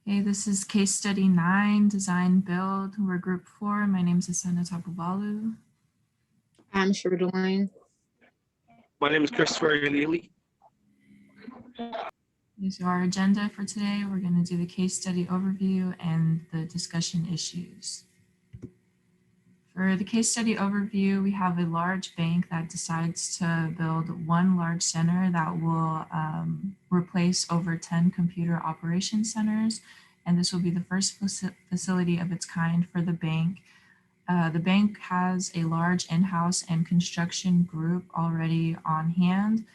Okay, this is case study 9, design build. We're group 4. My name is Asana Tapubalu. I'm Sherdeline. My name is Christopher Galili. Here's our agenda for today. We're going to do the case study overview and the discussion issues. For the case study overview, we have a large bank that decides to build one large center that will replace over 10 computer operation centers. And this will be the first facility of its kind for the bank. The bank has a large in-house and construction group already on hand.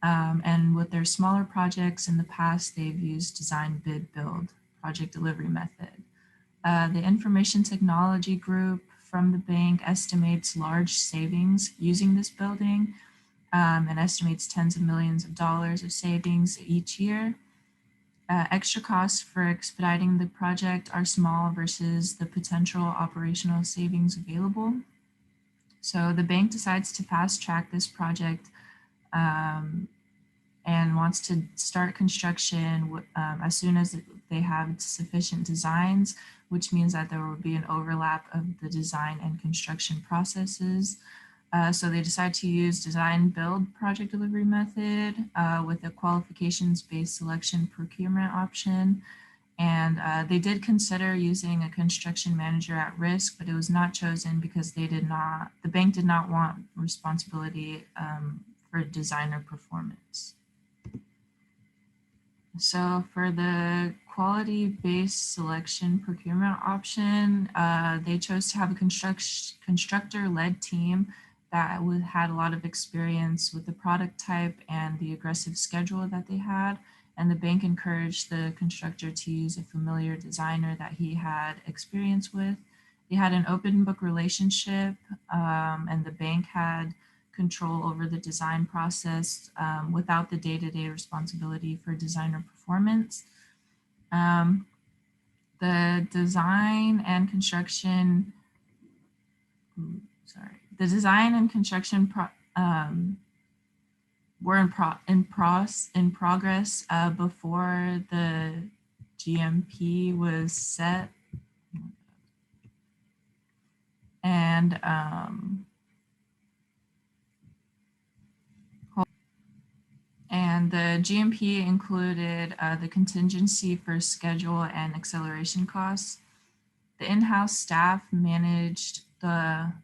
And with their smaller projects in the past, they've used design, bid, build, project delivery method. The information technology group from the bank estimates large savings using this building and estimates tens of millions of dollars of savings each year. Extra costs for expediting the project are small versus the potential operational savings available. So the bank decides to fast track this project and wants to start construction as soon as they have sufficient designs, which means that there will be an overlap of the design and construction processes. So they decide to use design build project delivery method with a qualifications-based selection procurement option. And they did consider using a construction manager at risk, but it was not chosen because the bank did not want responsibility for designer performance. So for the quality-based selection procurement option, they chose to have a constructor-led team that had a lot of experience with the product type and the aggressive schedule that they had. And the bank encouraged the constructor to use a familiar designer that he had experience with. They had an open book relationship, and the bank had control over the design process without the day-to-day responsibility for designer performance. The design and construction, the design and construction were in progress before the GMP was set. And the GMP included the contingency for schedule and acceleration costs. The in-house staff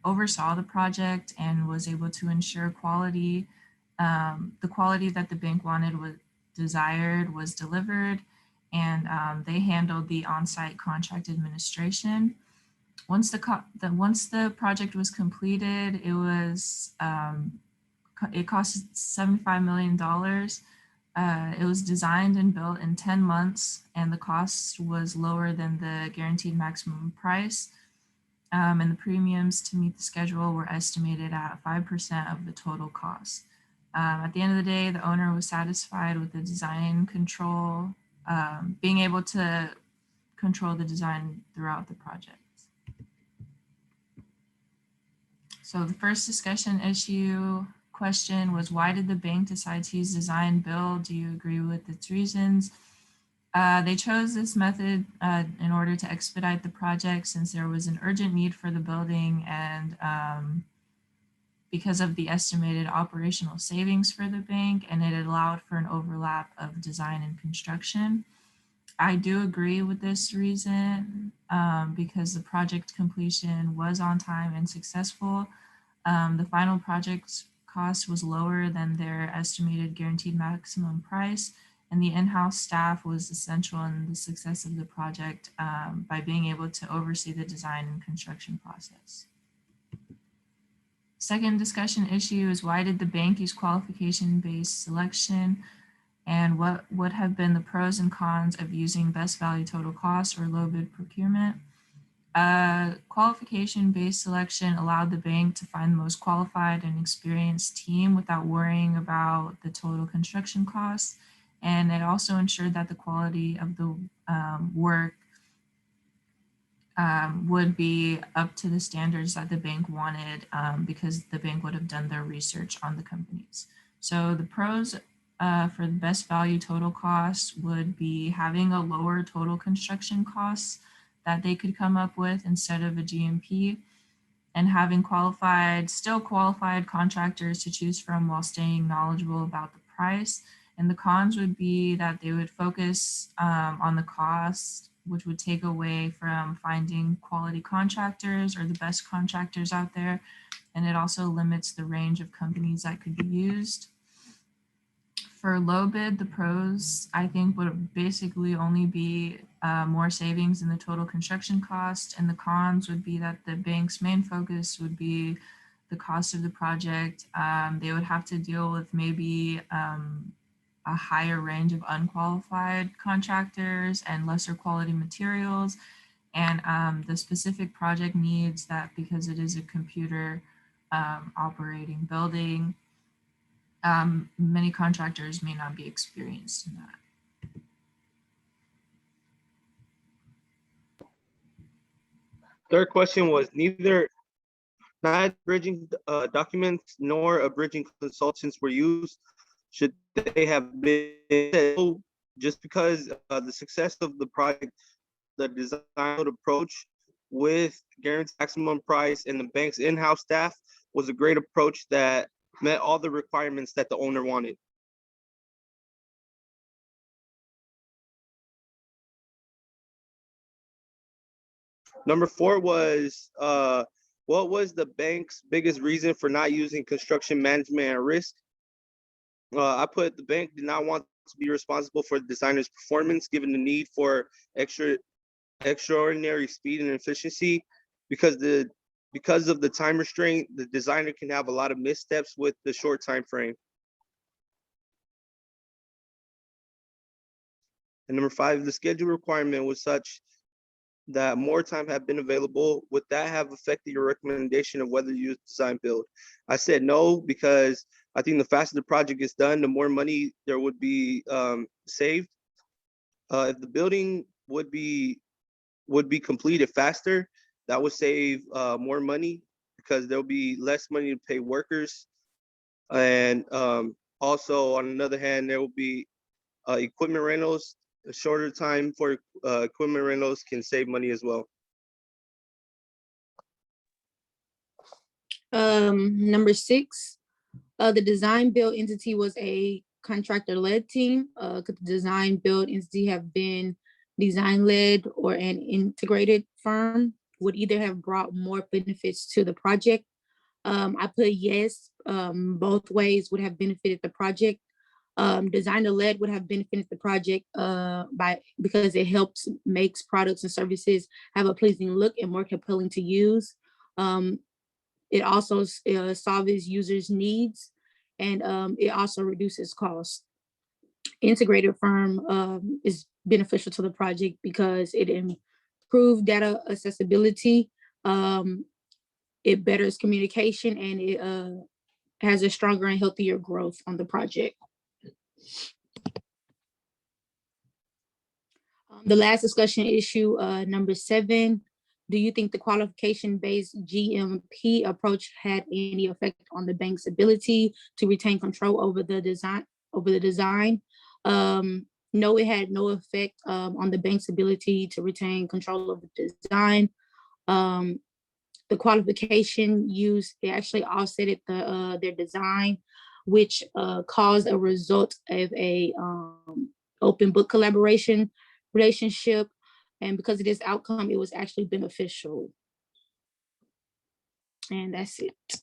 oversaw the project and was able to ensure quality. The quality that the bank desired was delivered, and they handled the on-site contract administration. Once the project was completed, it cost $75 million. It was designed and built in 10 months, and the cost was lower than the guaranteed maximum price. And the premiums to meet the schedule were estimated at 5% of the total cost. At the end of the day, the owner was satisfied with the design control, being able to control the design throughout the project. So the first discussion question was, why did the bank decide to use design build? Do you agree with its reasons? They chose this method in order to expedite the project since there was an urgent need for the building and because of the estimated operational savings for the bank, and it allowed for an overlap of design and construction. I do agree with this reason because the project completion was on time and successful. The final project cost was lower than their estimated guaranteed maximum price, and the in-house staff was essential in the success of the project by being able to oversee the design and construction process. Second discussion issue is, why did the bank use qualification-based selection, and what would have been the pros and cons of using best value total cost or low bid procurement? Qualification-based selection allowed the bank to find the most qualified and experienced team without worrying about the total construction costs. And it also ensured that the quality of the work would be up to the standards that the bank wanted because the bank would have done their research on the companies. So the pros for the best value total cost would be having a lower total construction costs that they could come up with instead of a GMP, and having still qualified contractors to choose from while staying knowledgeable about the price. And the cons would be that they would focus on the cost, which would take away from finding quality contractors or the best contractors out there. And it also limits the range of companies that could be used. For low bid, the pros, I think, would basically only be more savings in the total construction cost. And the cons would be that the bank's main focus would be the cost of the project. They would have to deal with maybe a higher range of unqualified contractors and lesser quality materials. And the specific project needs that, because it is a computer operating building, many contractors may not be experienced in that. Third question was not bridging documents nor a bridging consultants were used. Should they have been? Just because the success of the project, the design approach with guaranteed maximum price and the bank's in-house staff was a great approach that met all the requirements that the owner wanted. Number 4 was, what was the bank's biggest reason for not using construction management and risk? I put the bank did not want to be responsible for the designer's performance, given the need for extraordinary speed and efficiency. Because of the time restraint, the designer can have a lot of missteps with the short time frame. And number 5, the schedule requirement was such that more time had been available. Would that have affected your recommendation of whether you use design build? I said no, because I think the faster the project gets done, the more money there would be saved. If the building would be completed faster, that would save more money, because there'll be less money to pay workers. And also, on another hand, there will be equipment rentals. A shorter time for equipment rentals can save money as well. Number 6, the design build entity was a contractor-led team. Could the design build entity have been design-led or an integrated firm? Would either have brought more benefits to the project? I put yes. Both ways would have benefited the project. Designer-led would have benefited the project because it helps makes products and services have a pleasing look and more compelling to use. It also solves users' needs, and it also reduces costs. Integrated firm is beneficial to the project because it improves data accessibility, it betters communication, and it has a stronger and healthier growth on the project. The last discussion issue, number 7, do you think the qualification-based GMP approach had any effect on the bank's ability to retain control over the design? No, it had no effect on the bank's ability to retain control of the design. The qualification used, it actually offset their design, which caused a result of a open book collaboration relationship. And because of this outcome, it was actually beneficial. And that's it.